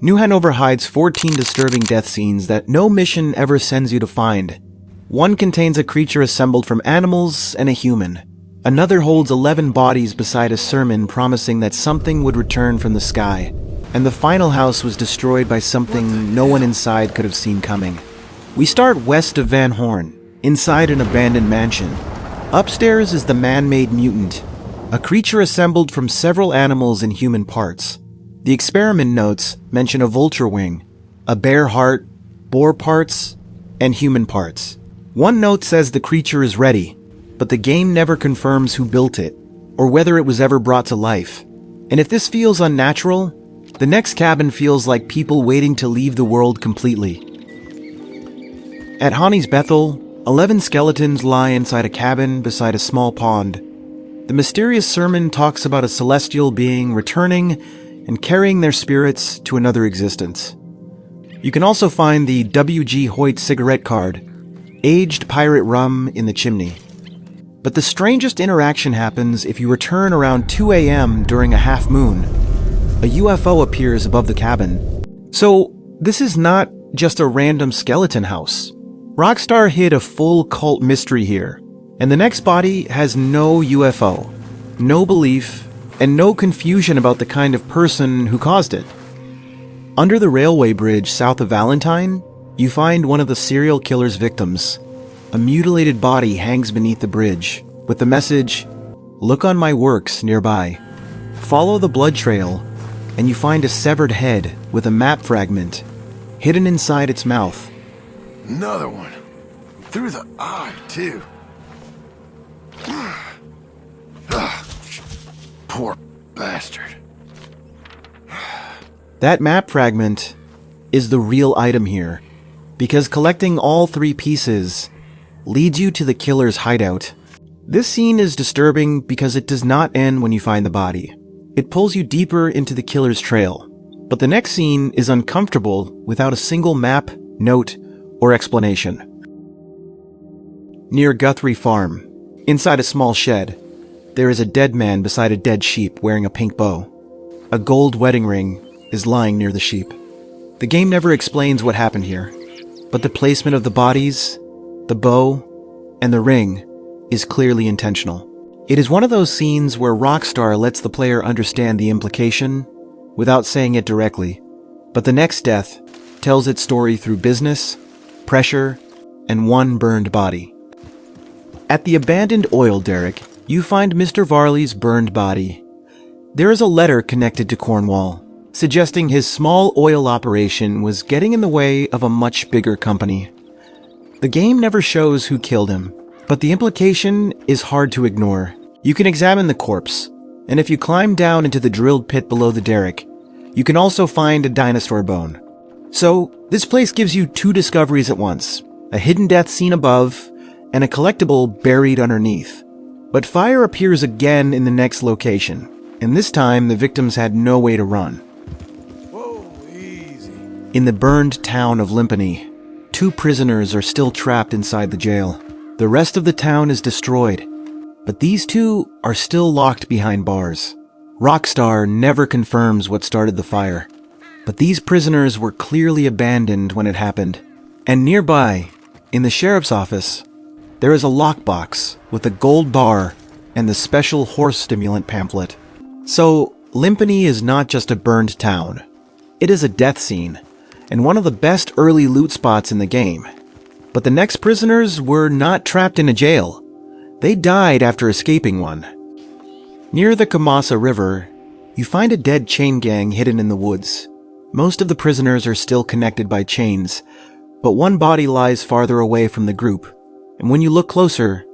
New Hanover hides 14 disturbing death scenes that no mission ever sends you to find. One contains a creature assembled from animals and a human. Another holds 11 bodies beside a sermon promising that something would return from the sky. And the final house was destroyed by something no one inside could have seen coming. We start west of Van Horn, inside an abandoned mansion. Upstairs is the Man-Made Mutant, a creature assembled from several animals and human parts. The experiment notes mention a vulture wing, a bear heart, boar parts, and human parts. One note says the creature is ready, but the game never confirms who built it, or whether it was ever brought to life. And if this feels unnatural, the next cabin feels like people waiting to leave the world completely. At Hani's Bethel, 11 skeletons lie inside a cabin beside a small pond. The mysterious sermon talks about a celestial being returning and carrying their spirits to another existence. You can also find the W.G. Hoyt cigarette card, aged pirate rum in the chimney. But the strangest interaction happens if you return around 2 a.m. during a half moon. A UFO appears above the cabin. So, this is not just a random skeleton house. Rockstar hid a full cult mystery here, and the next body has no UFO, no belief, and no confusion about the kind of person who caused it. Under the railway bridge south of Valentine, you find one of the serial killer's victims. A mutilated body hangs beneath the bridge, with the message, "Look on my works nearby." Follow the blood trail, and you find a severed head with a map fragment hidden inside its mouth. Another one. Through the eye, too. Poor bastard. That map fragment is the real item here, because collecting all 3 pieces leads you to the killer's hideout. This scene is disturbing because it does not end when you find the body. It pulls you deeper into the killer's trail. But the next scene is uncomfortable without a single map, note, or explanation. Near Guthrie Farm, inside a small shed, there is a dead man beside a dead sheep wearing a pink bow. A gold wedding ring is lying near the sheep. The game never explains what happened here, but the placement of the bodies, the bow, and the ring is clearly intentional. It is one of those scenes where Rockstar lets the player understand the implication without saying it directly, but the next death tells its story through business, pressure, and one burned body. At the abandoned oil derrick, you find Mr. Varley's burned body. There is a letter connected to Cornwall, suggesting his small oil operation was getting in the way of a much bigger company. The game never shows who killed him, but the implication is hard to ignore. You can examine the corpse, and if you climb down into the drilled pit below the derrick, you can also find a dinosaur bone. So, this place gives you 2 discoveries at once, a hidden death scene above, and a collectible buried underneath. But fire appears again in the next location, and this time the victims had no way to run. Whoa, easy. In the burned town of Limpany, 2 prisoners are still trapped inside the jail. The rest of the town is destroyed, but these 2 are still locked behind bars. Rockstar never confirms what started the fire, but these prisoners were clearly abandoned when it happened. And nearby, in the sheriff's office, there is a lockbox with a gold bar and the special horse stimulant pamphlet. So, Limpany is not just a burned town. It is a death scene, and one of the best early loot spots in the game. But the next prisoners were not trapped in a jail. They died after escaping one. Near the Kamassa River, you find a dead chain gang hidden in the woods. Most of the prisoners are still connected by chains, but one body lies farther away from the group, and when you look closer,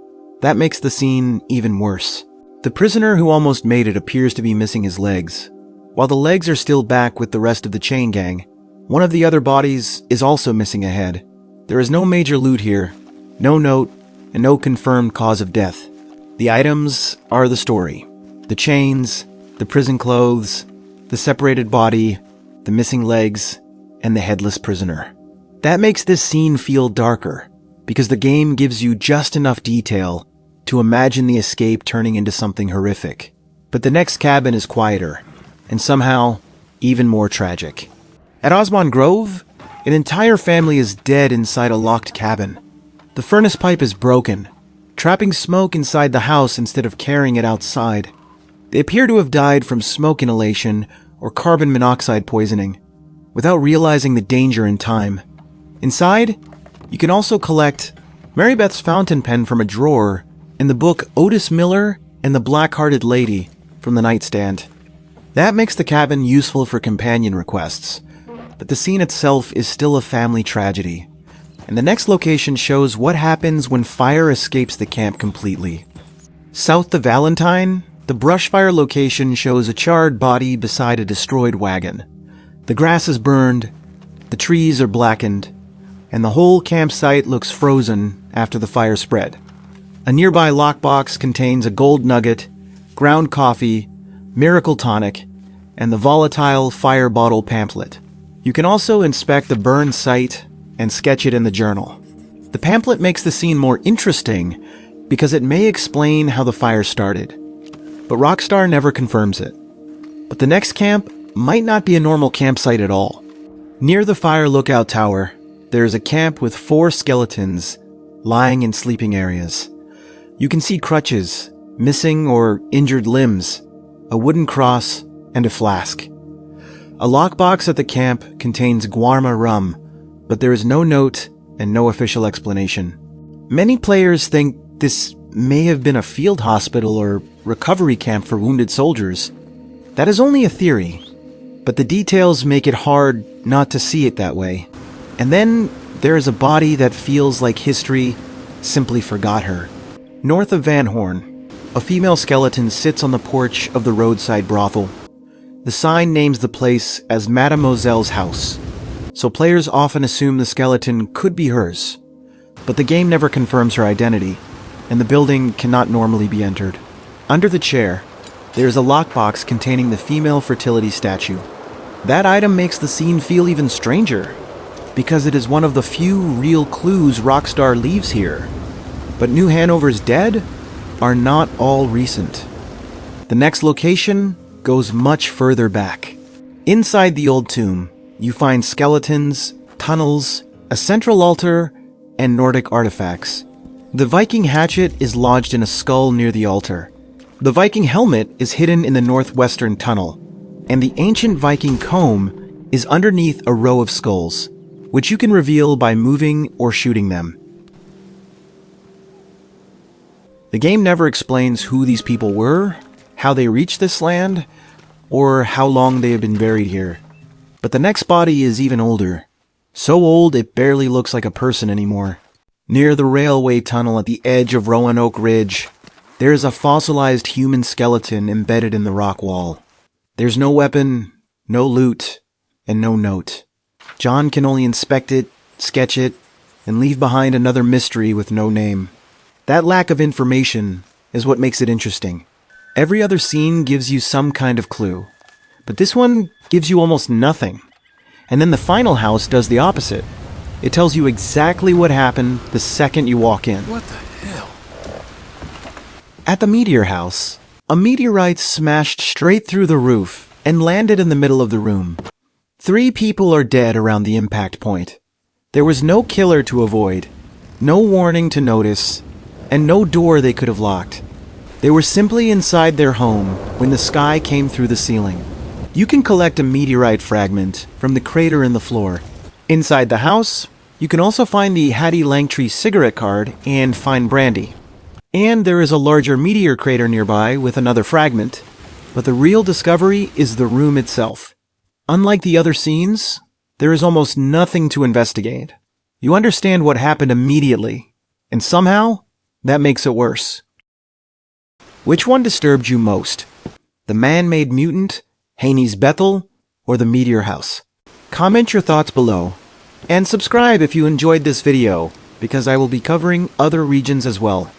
that makes the scene even worse. The prisoner who almost made it appears to be missing his legs. While the legs are still back with the rest of the chain gang, one of the other bodies is also missing a head. There is no major loot here, no note, and no confirmed cause of death. The items are the story. The chains, the prison clothes, the separated body, the missing legs, and the headless prisoner. That makes this scene feel darker, because the game gives you just enough detail to imagine the escape turning into something horrific. But the next cabin is quieter, and somehow even more tragic. At Osman Grove, an entire family is dead inside a locked cabin. The furnace pipe is broken, trapping smoke inside the house instead of carrying it outside. They appear to have died from smoke inhalation or carbon monoxide poisoning, without realizing the danger in time. Inside, you can also collect Mary Beth's fountain pen from a drawer and the book Otis Miller and the Black-Hearted Lady from the nightstand. That makes the cabin useful for companion requests, but the scene itself is still a family tragedy. And the next location shows what happens when fire escapes the camp completely. South of Valentine, the brush fire location shows a charred body beside a destroyed wagon. The grass is burned, the trees are blackened, and the whole campsite looks frozen after the fire spread. A nearby lockbox contains a gold nugget, ground coffee, miracle tonic, and the volatile fire bottle pamphlet. You can also inspect the burned site and sketch it in the journal. The pamphlet makes the scene more interesting because it may explain how the fire started, but Rockstar never confirms it. But the next camp might not be a normal campsite at all. Near the fire lookout tower, there is a camp with 4 skeletons lying in sleeping areas. You can see crutches, missing or injured limbs, a wooden cross, and a flask. A lockbox at the camp contains Guarma rum, but there is no note and no official explanation. Many players think this may have been a field hospital or recovery camp for wounded soldiers. That is only a theory, but the details make it hard not to see it that way. And then there is a body that feels like history simply forgot her. North of Van Horn, a female skeleton sits on the porch of the Roadside Brothel. The sign names the place as Mademoiselle's house, so players often assume the skeleton could be hers. But the game never confirms her identity, and the building cannot normally be entered. Under the chair, there is a lockbox containing the female fertility statue. That item makes the scene feel even stranger, because it is one of the few real clues Rockstar leaves here. But New Hanover's dead are not all recent. The next location goes much further back. Inside the old tomb, you find skeletons, tunnels, a central altar, and Nordic artifacts. The Viking hatchet is lodged in a skull near the altar. The Viking helmet is hidden in the northwestern tunnel, and the ancient Viking comb is underneath a row of skulls, which you can reveal by moving or shooting them. The game never explains who these people were, how they reached this land, or how long they have been buried here. But the next body is even older. So old it barely looks like a person anymore. Near the railway tunnel at the edge of Roanoke Ridge, there is a fossilized human skeleton embedded in the rock wall. There's no weapon, no loot, and no note. John can only inspect it, sketch it, and leave behind another mystery with no name. That lack of information is what makes it interesting. Every other scene gives you some kind of clue, but this one gives you almost nothing. And then the final house does the opposite. It tells you exactly what happened the second you walk in. What the hell? At the Meteor House, a meteorite smashed straight through the roof and landed in the middle of the room. 3 people are dead around the impact point. There was no killer to avoid, no warning to notice, and no door they could have locked. They were simply inside their home when the sky came through the ceiling. You can collect a meteorite fragment from the crater in the floor. Inside the house, you can also find the Hattie Langtree cigarette card and find brandy. And there is a larger meteor crater nearby with another fragment. But the real discovery is the room itself. Unlike the other scenes, there is almost nothing to investigate. You understand what happened immediately, and somehow, that makes it worse. Which one disturbed you most? The Man-Made Mutant, Hani's Bethel, or the Meteor House? Comment your thoughts below, and subscribe if you enjoyed this video, because I will be covering other regions as well.